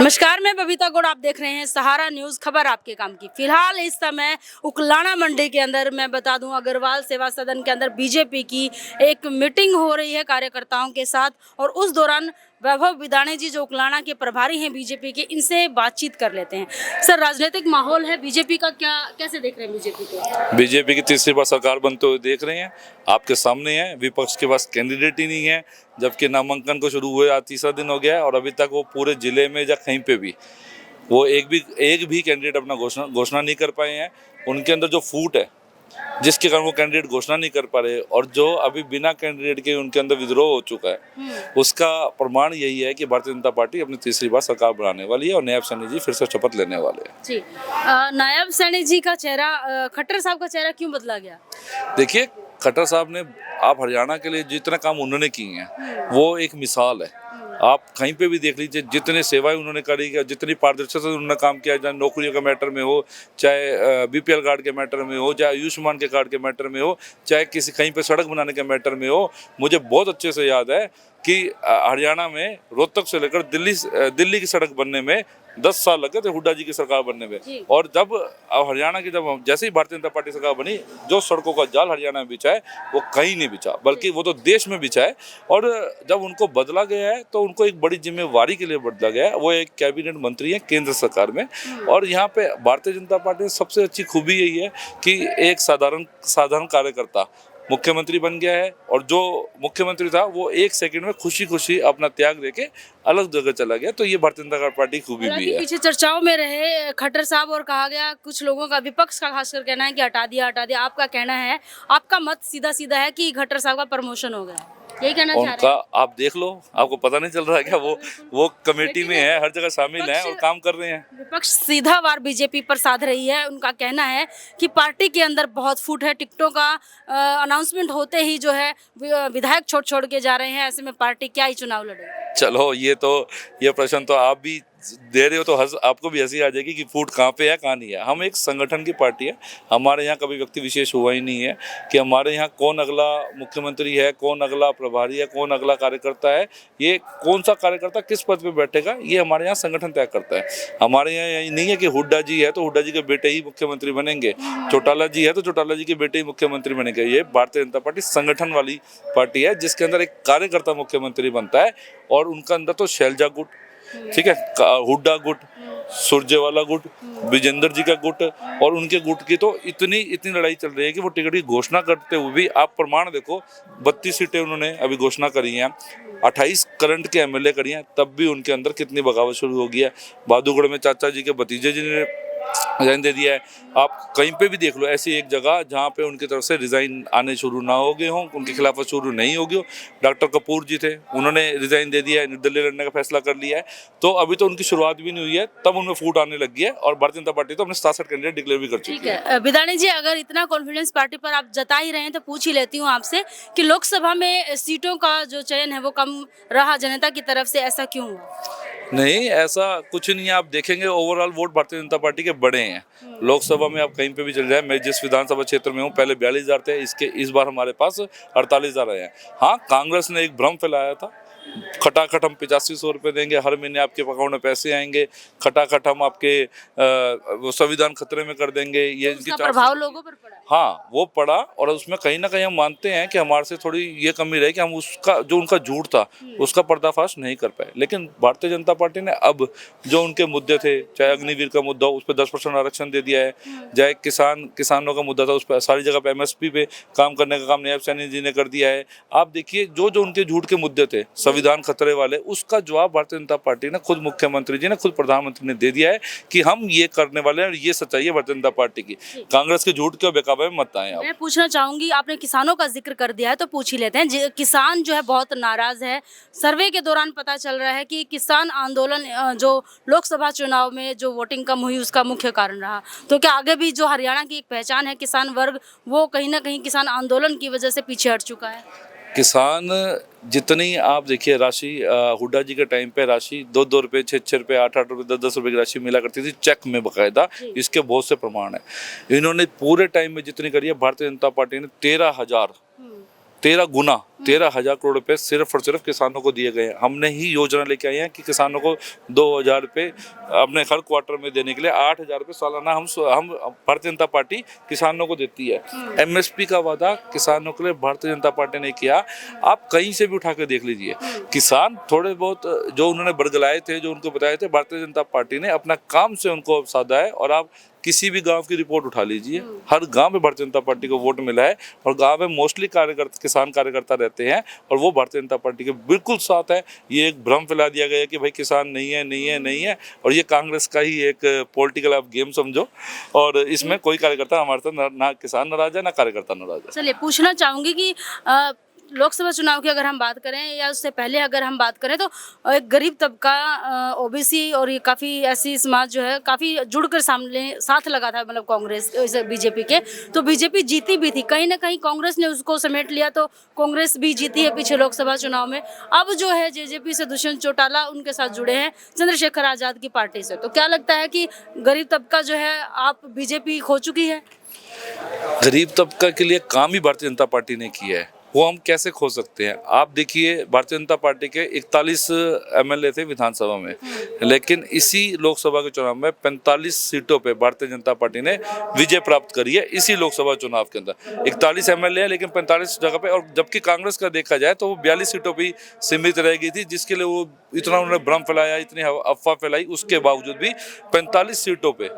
नमस्कार, मैं बबीता गौड़। आप देख रहे हैं सहारा न्यूज, खबर आपके काम की। फिलहाल इस समय उकलाना मंडी के अंदर मैं बता दूं, अग्रवाल सेवा सदन के अंदर बीजेपी की एक मीटिंग हो रही है कार्यकर्ताओं के साथ, और उस दौरान वैभव विदाणे जी जो उकलाना के प्रभारी हैं बीजेपी के, इनसे बातचीत कर लेते हैं। सर, राजनीतिक माहौल है बीजेपी का, क्या कैसे देख रहे हैं बीजेपी को? बीजेपी की तीसरी बार सरकार बनते हुए देख रहे हैं, आपके सामने है। विपक्ष के पास कैंडिडेट ही नहीं है, जबकि नामांकन को शुरू हुए आज तीसरा दिन हो गया है और अभी तक वो पूरे जिले में या कहीं पे भी वो एक भी कैंडिडेट अपना घोषणा नहीं कर पाए हैं। उनके अंदर जो फूट है, जिसके कारण वो कैंडिडेट घोषणा नहीं कर पा रहे, और जो अभी बिना कैंडिडेट के उनके अंदर विद्रोह हो चुका है, उसका प्रमाण यही है कि भारतीय जनता पार्टी अपनी तीसरी बार सरकार बनाने वाली है और नायब सैनी जी फिर से शपथ लेने वाले हैं। जी, नायब सैनी जी का चेहरा, खट्टर साहब का चेहरा क्यों बदला गया? देखिए, खट्टर साहब ने, आप हरियाणा के लिए जितने काम उन्होंने किए हैं वो एक मिसाल है। आप कहीं पे भी देख लीजिए, जितने सेवाएं उन्होंने करी, जितनी पारदर्शिता से उन्होंने काम किया, चाहे नौकरियों के मैटर में हो, चाहे बीपीएल कार्ड के मैटर में हो, चाहे आयुष्मान के कार्ड के मैटर में हो, चाहे किसी कहीं पे सड़क बनाने के मैटर में हो। मुझे बहुत अच्छे से याद है कि हरियाणा में रोहतक से लेकर दिल्ली की सड़क बनने में 10 साल लगे थे हुड्डा जी की सरकार बनने में। और जब हरियाणा की जैसे ही भारतीय जनता पार्टी सरकार बनी, जो सड़कों का जाल हरियाणा में बिछा है वो कहीं नहीं बिछा, बल्कि वो तो देश में बिछा है। और जब उनको बदला गया है तो उनको एक बड़ी जिम्मेवारी के लिए बदला गया है। वो एक कैबिनेट मंत्री है केंद्र सरकार में, और यहाँ पे भारतीय जनता पार्टी की सबसे अच्छी खूबी यही है कि एक साधारण कार्यकर्ता मुख्यमंत्री बन गया है, और जो मुख्यमंत्री था वो एक सेकंड में खुशी खुशी अपना त्याग देके अलग जगह चला गया। तो ये भारतीय जनता पार्टी की खूबी भी है। पीछे चर्चाओं में रहे खट्टर साहब, और कहा गया कुछ लोगों का, विपक्ष का खासकर कहना है कि हटा दिया। आपका कहना है, आपका मत सीधा सीधा है कि खट्टर साहब का प्रमोशन हो गया, यही कहना चाह रहे हैं? उनका आप देख लो, आपको पता नहीं चल रहा है क्या? वो कमेटी में है, हर जगह शामिल है और काम कर रहे हैं। विपक्ष सीधा वार बीजेपी पर साध रही है। उनका कहना है कि पार्टी के अंदर बहुत फूट है, टिकटों का अनाउंसमेंट होते ही जो है विधायक छोड़ के जा रहे हैं। ऐसे में पार्टी क्या ही चुनाव लड़े? चलो, ये प्रश्न तो आप भी दे रहे हो तो आपको भी हंसी आ जाएगी कि फूट कहाँ पे है कहाँ नहीं है। हम एक संगठन की पार्टी है, हमारे यहाँ कभी व्यक्ति विशेष हुआ ही नहीं है कि हमारे यहाँ कौन अगला मुख्यमंत्री है, कौन अगला प्रभारी है, कौन अगला कार्यकर्ता है, ये कौन सा कार्यकर्ता किस पद पे बैठेगा, ये हमारे यहाँ संगठन तय करता है। हमारे यहाँ यही नहीं है कि हुड्डा जी है तो हुड्डा जी के बेटे ही मुख्यमंत्री बनेंगे, चौटाला जी है तो चौटाला जी के बेटे ही मुख्यमंत्री बनेंगे। ये भारतीय जनता पार्टी संगठन वाली पार्टी है, जिसके अंदर एक कार्यकर्ता मुख्यमंत्री बनता है, और उनका अंदर तो शैलजा गुट, ठीक है, हुड्डा गुट, सुरजेवाला गुट, विजेंद्र जी का गुट, और उनके गुट की तो इतनी लड़ाई चल रही है कि वो टिकट की घोषणा करते हुए भी आप प्रमाण देखो, 32 सीटें उन्होंने अभी घोषणा करी हैं, 28 करंट के एमएलए करी हैं, तब भी उनके अंदर कितनी बगावत शुरू हो गई है। बहादुरगढ़ में चाचा जी के भतीजे जी ने रिजाइन दे दिया है। आप कहीं पे भी देख लो, ऐसी एक जगह जहाँ पे उनकी तरफ से रिजाइन आने शुरू ना हो गए हों, उनके खिलाफ शुरू नहीं हो गई हो। डॉक्टर कपूर जी थे, उन्होंने रिजाइन दे दिया है, निर्दलीय लड़ने का फैसला कर लिया है। तो अभी तो उनकी शुरुआत भी नहीं हुई है, तब उनमें फूट आने लगी है, और भारतीय जनता पार्टी तो अपने 67 कैंडिडेट डिक्लेयर भी कर चुकी है। विदाणे जी, अगर इतना कॉन्फिडेंस पार्टी पर आप जता ही रहे हैं तो पूछ ही लेती हूँ आपसे कि लोकसभा में सीटों का जो चयन है वो कम रहा जनता की तरफ से, ऐसा क्यों हुआ? नहीं, ऐसा कुछ नहीं है। आप देखेंगे overall vote Bharatiya Janata party के बड़े हैं। लोकसभा में आप कहीं पे भी चले जाए, मैं जिस विधानसभा क्षेत्र में हूँ, पहले 42,000 थे, इस बार हमारे पास 48,000 आए हैं। हाँ, कांग्रेस ने एक भ्रम फैलाया था, खटाखट हम 8500 रुपये देंगे, हर महीने आपके अकाउंट में पैसे आएंगे, खटाखट हम आपके संविधान खतरे में कर देंगे। ये इनकी प्रभाव लोगों पर पड़ा? हाँ, वो पड़ा, और उसमें कहीं ना कहीं हम मानते हैं कि हमारे से थोड़ी ये कमी रही कि हम उसका जो उनका झूठ था उसका पर्दाफाश नहीं कर पाए। लेकिन भारतीय जनता पार्टी ने अब जो उनके मुद्दे थे, चाहे अग्निवीर का मुद्दा, उस पर 10% आरक्षण दे दिया है, चाहे किसानों का मुद्दा था, उस पर सारी जगह पे एमएसपी पे काम करने का काम नायब सैनी जी ने कर दिया है। आप देखिए, जो उनके झूठ के मुद्दे थे, संविधान खतरे वाले, उसका जवाब भारतीय जनता पार्टी ने, खुद मुख्यमंत्री जी ने, खुद प्रधानमंत्री ने दे दिया है कि हम ये करने वाले हैं, और ये सच्चाई है भारतीय जनता पार्टी की। कांग्रेस के झूठ के बेकाबू में मत आए आप। मैं पूछना चाहूंगी, आपने किसानों का जिक्र कर दिया है तो पूछ ही लेते हैं। किसान जो है बहुत नाराज है। सर्वे के दौरान पता चल रहा है कि किसान आंदोलन जो लोकसभा चुनाव में जो वोटिंग कम हुई उसका मुख्य कारण रहा। तो क्या आगे भी जो हरियाणा की एक पहचान है किसान वर्ग, वो कहीं ना कहीं किसान आंदोलन की वजह से पीछे हट चुका है? किसान जितनी, आप देखिए, राशि हुड्डा जी के टाइम पे राशि 2-2 रुपये, 6-6 रुपये, 8-8 रुपये, 10-10 रुपये की राशि मिला करती थी चेक में बकायदा। इसके बहुत से प्रमाण है। इन्होंने पूरे टाइम में जितनी करी है भारतीय जनता पार्टी ने 13 गुना 13,000 करोड़ रुपए सिर्फ और सिर्फ किसानों को दिए गए हैं। हमने ही योजना लेके आए हैं कि किसानों को 2,000 रुपये अपने हर क्वार्टर में देने के लिए 8,000 रुपये सालाना हम भारतीय जनता पार्टी किसानों को देती है। MSP का वादा किसानों के लिए भारतीय जनता पार्टी ने किया। आप कहीं से भी उठा के देख लीजिए, किसान थोड़े बहुत जो उन्होंने बरगलाए थे, जो उनको बताए थे, भारतीय जनता पार्टी ने अपना काम से उनको साधा है। और आप किसी भी गांव की रिपोर्ट उठा लीजिए, हर गांव में भारतीय जनता पार्टी को वोट मिला है और गांव में मोस्टली कार्यकर्ता किसान कार्यकर्ता रहते हैं और वो भारतीय जनता पार्टी के बिल्कुल साथ है। ये एक भ्रम फैला दिया गया है कि भाई किसान नहीं है, नहीं है, नहीं है, और ये कांग्रेस का ही एक पॉलिटिकल आप गेम समझो। और इसमें कोई कार्यकर्ता हमारे साथ ना किसान नाराज है, ना कार्यकर्ता नाराज है। चलिए पूछना चाहूंगी कि लोकसभा चुनाव की अगर हम बात करें या उससे पहले अगर हम बात करें तो एक गरीब तबका OBC और ये काफ़ी ऐसी समाज जो है काफ़ी जुड़कर सामने साथ लगा था, मतलब कांग्रेस BJP के। तो BJP जीती भी थी, कहीं ना कहीं कांग्रेस ने उसको समेट लिया, तो कांग्रेस भी जीती है पीछे लोकसभा चुनाव में। अब जो है JJP से दुष्यंत चौटाला उनके साथ जुड़े हैं चंद्रशेखर आज़ाद की पार्टी से। तो क्या लगता है कि गरीब तबका जो है आप BJP खो चुकी है? गरीब तबका के लिए काम ही भारतीय जनता पार्टी ने किया है, वो हम कैसे खो सकते हैं? आप देखिए, भारतीय जनता पार्टी के 41 MLA थे विधानसभा में, लेकिन इसी लोकसभा के चुनाव में 45 सीटों पे भारतीय जनता पार्टी ने विजय प्राप्त करी है। इसी लोकसभा चुनाव के अंदर 41 MLA है, लेकिन 45 जगह पे, और जबकि कांग्रेस का देखा जाए तो वो 42 सीटों पर ही सीमित रह गई थी, जिसके लिए वो इतना उन्होंने भ्रम फैलाया, इतनी अफवाह फैलाई। उसके बावजूद भी 45 सीटों पे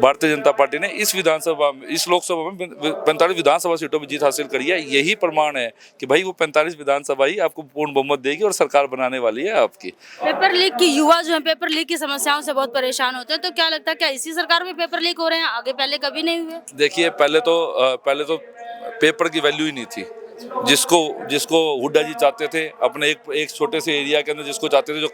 भारतीय जनता पार्टी ने इस लोकसभा में 45 विधानसभा सीटों पर जीत हासिल करी है। यही प्रमाण है कि भाई वो 45 विधानसभा ही आपको पूर्ण बहुमत देगी और सरकार बनाने वाली है आपकी। पेपर लीक की युवा जो है पेपर लीक की समस्याओं से बहुत परेशान होते हैं, तो क्या लगता है क्या इसी सरकार में पेपर लीक हो रहे हैं, आगे पहले कभी नहीं हुए? देखिए, पहले तो पेपर की वैल्यू ही नहीं थी। जिसको हुड्डा जी चाहते थे अपने एक छोटे से एरिया के अंदर, जिसको चाहते थे जो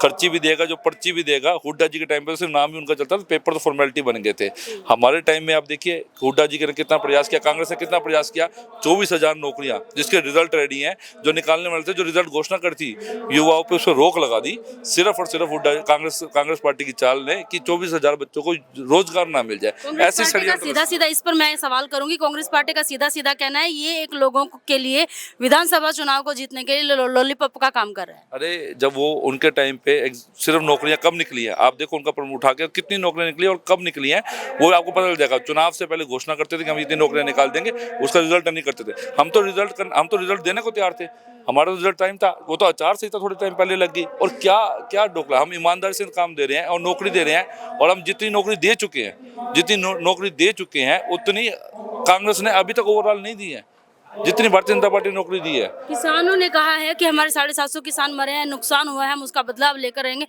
खर्ची भी देगा, जो पर्ची भी देगा। हुड्डा जी के टाइम पे सिर्फ नाम ही उनका चलता था, पेपर तो फॉर्मेलिटी बन गए थे। हमारे टाइम में आप देखिए हुड्डा जी ने कितना प्रयास किया, कांग्रेस ने कितना प्रयास किया। 24,000 नौकरियां जिसके रिजल्ट रेडी हैं, जो निकालने वाले थे, जो रिजल्ट घोषणा कर थी, युवाओं पे उस पर रोक लगा दी सिर्फ और सिर्फ हुड्डा कांग्रेस पार्टी की चाल ने कि 24,000 बच्चों को रोजगार ना मिल जाए। ऐसी सीधा सीधा इस पर मैं सवाल करूंगी, कांग्रेस पार्टी का सीधा सीधा कहना है ये एक लोगों के लिए विधानसभा चुनाव को जीतने के लिए लॉलीपॉप का काम कर रहा है। अरे, जब वो उनके टाइम पे सिर्फ नौकरियां कब निकली हैं, आप देखो उनका प्रमुख उठा के कितनी नौकरियां निकली और कब निकली हैं, वो आपको पता चल जाएगा। चुनाव से पहले घोषणा करते थे कि हम इतनी नौकरियां निकाल देंगे, उसका रिजल्ट नहीं करते थे। हम तो रिजल्ट देने को तैयार थे, हमारा रिजल्ट टाइम था, वो तो आचार संहिता थोड़े टाइम पहले लग गई। और क्या डोकला, हम ईमानदारी से काम दे रहे हैं और नौकरी दे रहे हैं, और हम जितनी नौकरी दे चुके हैं उतनी कांग्रेस ने अभी तक ओवरऑल नहीं दी है, जितनी भारतीय जनता पार्टी ने नौकरी दी है। किसानों ने कहा है कि हमारे 750 किसान मरे हैं, नुकसान हुआ है, हम उसका बदलाव लेकर रहेंगे।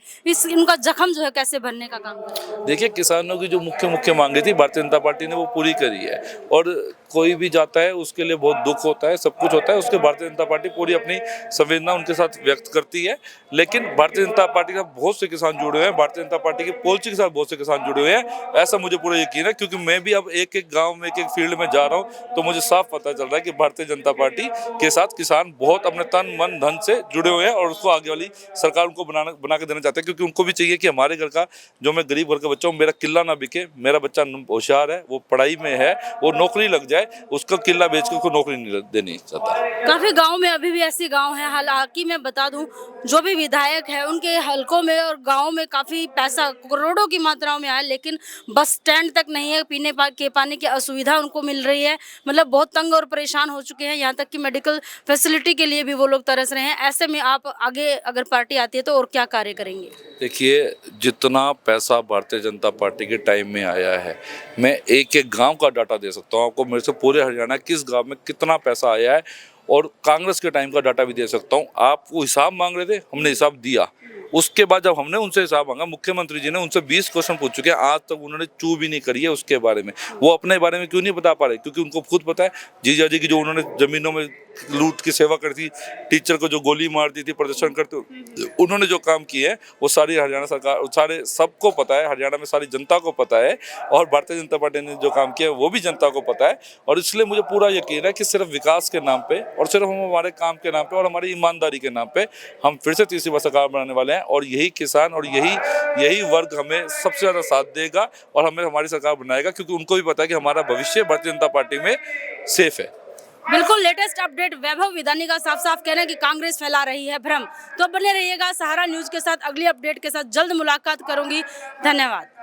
उनका जख्म जो है कैसे भरने का काम करें? देखिए, किसानों की जो मुख्य मांगे थी भारतीय जनता पार्टी ने वो पूरी करी है। और कोई भी जाता है उसके लिए बहुत दुख होता है, सब कुछ होता है, उसके भारतीय जनता पार्टी पूरी अपनी संवेदना उनके साथ व्यक्त करती है। लेकिन भारतीय जनता पार्टी के साथ बहुत से किसान जुड़े हुए हैं, भारतीय जनता पार्टी की पॉलिसी के साथ बहुत से किसान जुड़े हुए हैं, ऐसा मुझे पूरा यकीन है। क्योंकि मैं भी अब एक गाँव में, एक फील्ड में जा रहा हूँ, तो मुझे साफ पता चल रहा है कि भारतीय जनता पार्टी के साथ किसान बहुत अपने तन मन धन से जुड़े हुए हैं और उसको आगे वाली सरकार उनको बना के देना चाहते हैं। क्योंकि उनको भी चाहिए कि हमारे घर का, जो मैं गरीब घर का बच्चा हूँ, मेरा किला ना बिके, मेरा बच्चा होशियार है, वो पढ़ाई में है, वो नौकरी लग जाए, उसका किला बेच के उसको नौकरी नहीं देनी चाहता। काफी गाँव में अभी भी ऐसे गाँव है, हालांकि मैं बता दूं जो भी विधायक है उनके हलकों में और गाँव में काफी पैसा करोड़ों की मात्राओं में आया, लेकिन बस स्टैंड तक नहीं है, पीने के पानी की असुविधा उनको मिल रही है, मतलब बहुत तंग और परेशान हो चुके हैं, यहाँ तक कि मेडिकल फैसिलिटी के लिए भी वो लोग तरस रहे हैं। ऐसे में आप आगे अगर पार्टी आती है तो और क्या कार्य करेंगे? देखिए, जितना पैसा भारतीय जनता पार्टी के टाइम में आया है, मैं एक गांव का डाटा दे सकता हूँ आपको, मेरे से पूरे हरियाणा किस गांव में कितना पैसा आया है, और कांग्रेस के टाइम का डाटा भी दे सकता हूँ। आप वो हिसाब मांग रहे थे, हमने हिसाब दिया। उसके बाद जब हमने उनसे हिसाब मांगा, मुख्यमंत्री जी ने उनसे 20 क्वेश्चन पूछ चुके हैं, आज तक उन्होंने चू भी नहीं करी है उसके बारे में। वो अपने बारे में क्यों नहीं बता पा रहे? क्योंकि उनको खुद पता है, जीजा जी की जो उन्होंने जमीनों में लूट की सेवा कर थी, टीचर को जो गोली मार दी थी प्रदर्शन करते, उन्होंने जो काम किए हैं वो सारी हरियाणा सरकार, सारे सबको पता है, हरियाणा में सारी जनता को पता है, और भारतीय जनता पार्टी ने जो काम किया है वो भी जनता को पता है। और इसलिए मुझे पूरा यकीन है कि सिर्फ विकास के नाम पे और सिर्फ हम हमारे काम के नाम पे और हमारी ईमानदारी के नाम पे हम फिर से तीसरी बार सरकार बनाने वाले हैं, और यही किसान और यही वर्ग हमें सबसे ज़्यादा साथ देगा और हमें हमारी सरकार बनाएगा, क्योंकि उनको भी पता है कि हमारा भविष्य भारतीय जनता पार्टी में सेफ है। बिल्कुल लेटेस्ट अपडेट वैभव विदानी का साफ साफ कहना है कि कांग्रेस फैला रही है भ्रम। तो बने रहिएगा सहारा न्यूज के साथ, अगली अपडेट के साथ जल्द मुलाकात करूंगी। धन्यवाद।